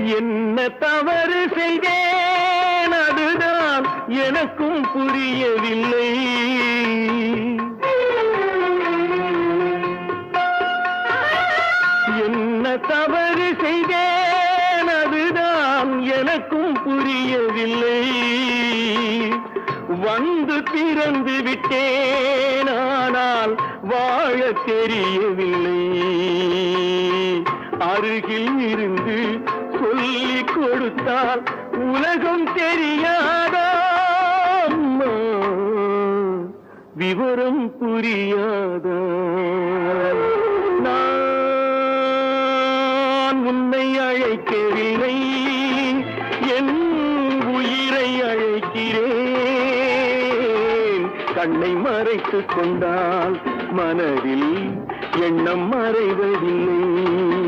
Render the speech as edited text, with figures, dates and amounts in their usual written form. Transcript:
என்ன தவறு செய்தேன் அதுதான் எனக்கும் புரியவில்லை. என்ன தவறு செய்தேன் அதுதான் எனக்கும் புரியவில்லை. வந்து பிறந்து விட்டேன் ஆனால் வாழ தெரியவில்லை. அருகில் இருந்து சொல்லிக் கொடுத்தால் உலகம் தெரியாதா, விவரம் புரியாதா. நான் உன்னை அழைக்கவில்லை, என் உயிரை அழைக்கிறேன். கண்ணை மறைத்துக் கொண்டால் மனதில் எண்ணம் மறைவதில்லை.